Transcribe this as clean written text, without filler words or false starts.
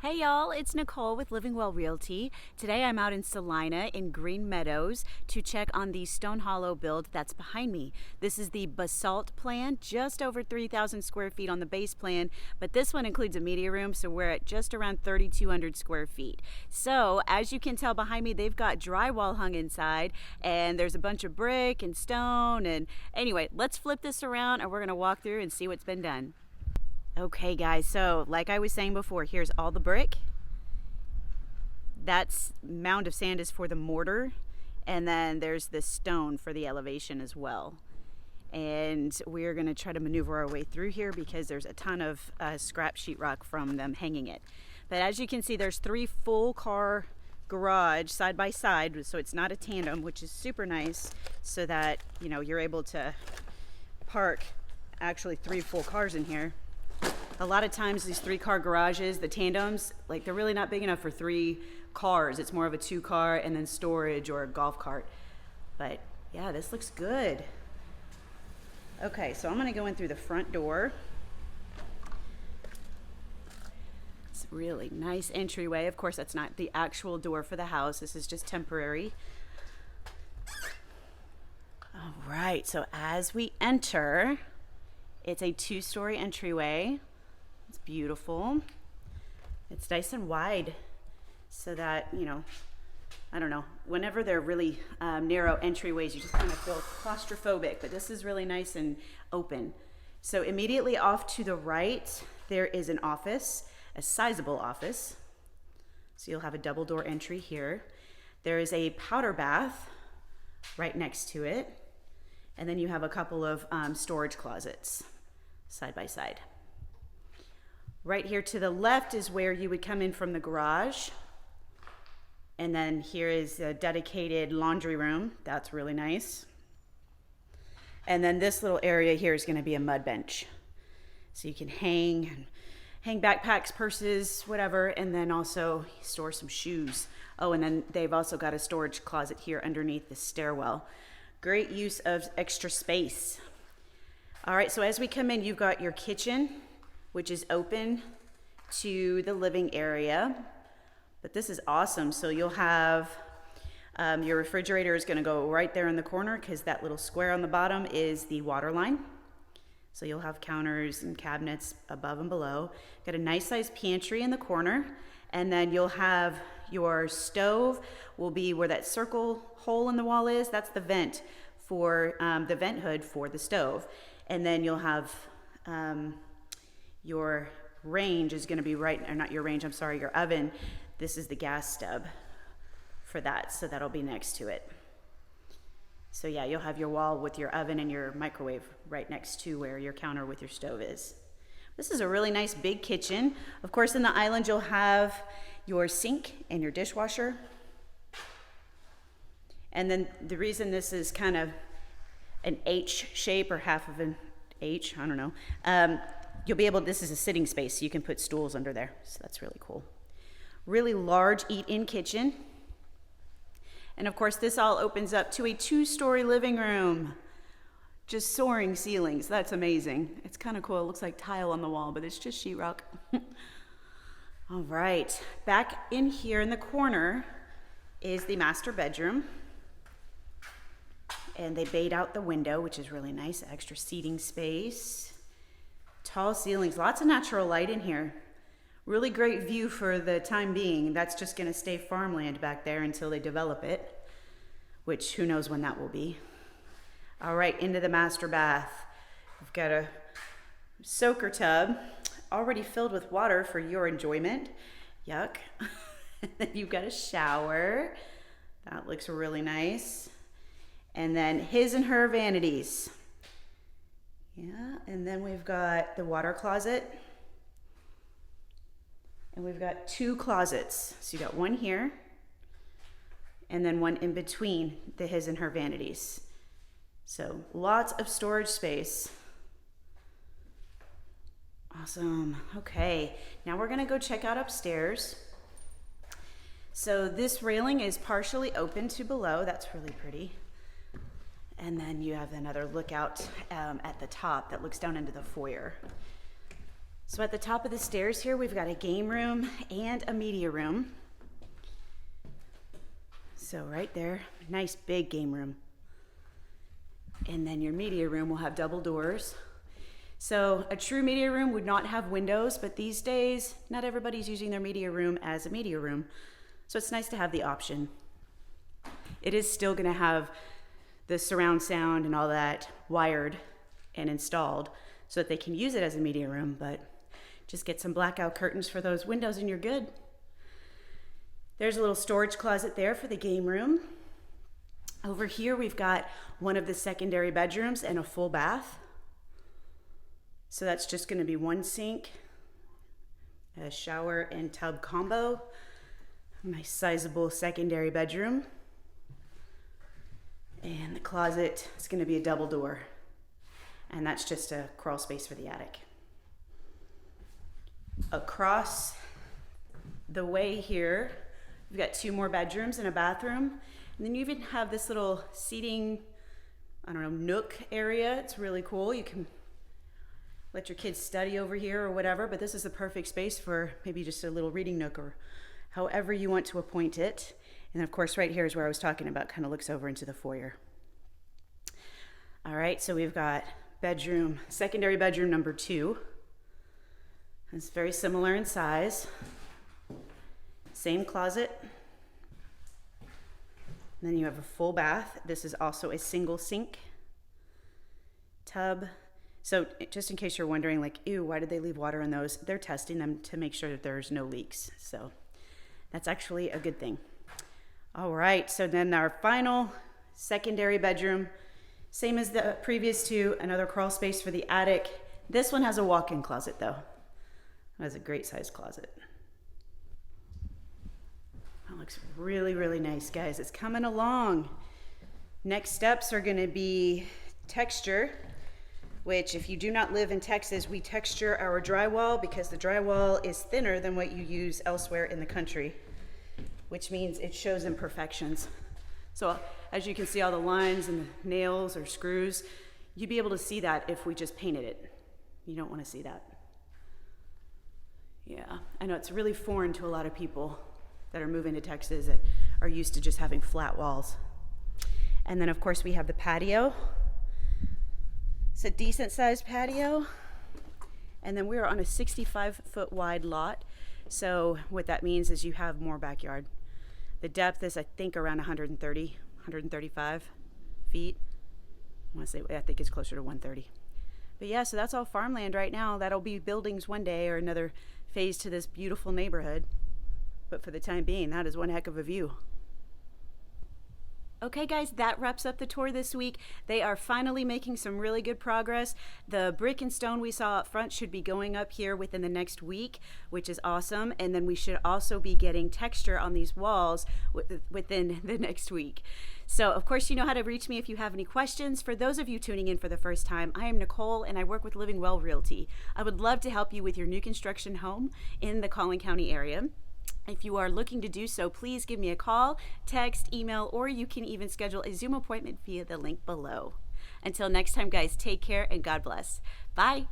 Hey y'all, it's Nicole with Living Well Realty. Today I'm out in Celina in Green Meadows to check on the Stonehollow build that's behind me. This is the basalt plan, just over 3,000 square feet on the base plan, but this one includes a media room, so we're at just around 3,200 square feet. So as you can tell behind me, they've got drywall hung inside, and there's a bunch of brick and stone, and anyway, let's flip this around and we're gonna walk through and see what's been done. Okay guys, so like I was saying before, here's all the brick. That mound of sand is for the mortar, and then there's this stone for the elevation as well. And we're gonna try to maneuver our way through here because there's a ton of scrap sheetrock from them hanging it. But as you can see, there's 3 full car garage side by side, so it's not a tandem, which is super nice, so that you're able to park actually 3 full cars in here. A lot of times these 3-car garages, the tandems, they're really not big enough for 3 cars. It's more of a 2-car and then storage or a golf cart. But yeah, this looks good. Okay, so I'm gonna go in through the front door. It's a really nice entryway. Of course, that's not the actual door for the house. This is just temporary. All right, so as we enter, it's a 2-story entryway. It's beautiful. It's nice and wide so that, I don't know, whenever they're really narrow entryways, you just kind of feel claustrophobic, but this is really nice and open. So immediately off to the right, there is an office, a sizable office. So you'll have a double door entry here. There is a powder bath right next to it. And then you have a couple of storage closets side by side. Right here to the left is where you would come in from the garage. And then here is a dedicated laundry room. That's really nice. And then this little area here is going to be a mud bench. So you can hang backpacks, purses, whatever, and then also store some shoes. Oh, and then they've also got a storage closet here underneath the stairwell. Great use of extra space. All right, so as we come in, you've got your kitchen, which is open to the living area. But this is awesome. So you'll have your refrigerator is going to go right there in the corner because that little square on the bottom is the water line. So you'll have counters and cabinets above and below. Got a nice sized pantry in the corner. And then you'll have your stove will be where that circle hole in the wall is. That's the vent for the vent hood for the stove. And then you'll have your range is going to be right, or not your range, I'm sorry, your oven. This is the gas stub for that, so that'll be next to it. So yeah, you'll have your wall with your oven and your microwave right next to where your counter with your stove is. This is a really nice big kitchen. Of course, in the island, you'll have your sink and your dishwasher. And then the reason this is kind of an H shape or half of an H, I don't know, you'll be able, this is a sitting space, so you can put stools under there. So that's really cool. Really large eat-in kitchen. And of course, this all opens up to a 2-story living room. Just soaring ceilings, that's amazing. It's kind of cool, it looks like tile on the wall, but it's just sheetrock. All right, back in here in the corner is the master bedroom. And they bayed out the window, which is really nice, extra seating space. Tall ceilings, lots of natural light in here. Really great view for the time being. That's just gonna stay farmland back there until they develop it, which who knows when that will be. All right, into the master bath. We've got a soaker tub already filled with water for your enjoyment. Yuck. Then you've got a shower. That looks really nice. And then his and her vanities. Yeah, and then we've got the water closet. And we've got 2 closets. So you got one here, and then one in between the his and her vanities. So lots of storage space. Awesome. Okay, now we're gonna go check out upstairs. So this railing is partially open to below. That's really pretty. And then you have another lookout at the top that looks down into the foyer. So at the top of the stairs here, we've got a game room and a media room. So right there, nice big game room. And then your media room will have double doors. So a true media room would not have windows, but these days, not everybody's using their media room as a media room. So it's nice to have the option. It is still gonna have the surround sound and all that wired and installed so that they can use it as a media room, but just get some blackout curtains for those windows and you're good. There's a little storage closet there for the game room. Over here, we've got one of the secondary bedrooms and a full bath. So that's just gonna be one sink, a shower and tub combo. Nice sizable secondary bedroom. And the closet is gonna be a double door. And that's just a crawl space for the attic. Across the way here, we've got 2 more bedrooms and a bathroom. And then you even have this little seating, I don't know, nook area. It's really cool. You can let your kids study over here or whatever, but this is the perfect space for maybe just a little reading nook or however you want to appoint it. And then of course, right here is where I was talking about, kind of looks over into the foyer. All right, so we've got bedroom, secondary bedroom number 2. It's very similar in size. Same closet. And then you have a full bath. This is also a single sink, tub. So just in case you're wondering, like, ew, why did they leave water in those? They're testing them to make sure that there's no leaks. So that's actually a good thing. All right, so then our final secondary bedroom, same as the previous 2, another crawl space for the attic. This one has a walk-in closet though. It has a great sized closet. That looks really, really nice, guys. It's coming along. Next steps are gonna be texture, which if you do not live in Texas, we texture our drywall because the drywall is thinner than what you use elsewhere in the country, which means it shows imperfections. So as you can see all the lines and the nails or screws, you'd be able to see that if we just painted it. You don't want to see that. Yeah, I know it's really foreign to a lot of people that are moving to Texas that are used to just having flat walls. And then of course we have the patio. It's a decent sized patio. And then we're on a 65-foot wide lot. So what that means is you have more backyard. The depth is, I think, around 130, 135 feet. I think it's closer to 130. But yeah, so that's all farmland right now. That'll be buildings one day or another phase to this beautiful neighborhood. But for the time being, that is one heck of a view. Okay guys, that wraps up the tour this week. They are finally making some really good progress. The brick and stone we saw up front should be going up here within the next week, which is awesome. And then we should also be getting texture on these walls within the next week. So of course, you know how to reach me if you have any questions. For those of you tuning in for the first time, I am Nicole and I work with Living Well Realty. I would love to help you with your new construction home in the Collin County area. If you are looking to do so, please give me a call, text, email, or you can even schedule a Zoom appointment via the link below. Until next time, guys, take care and God bless. Bye.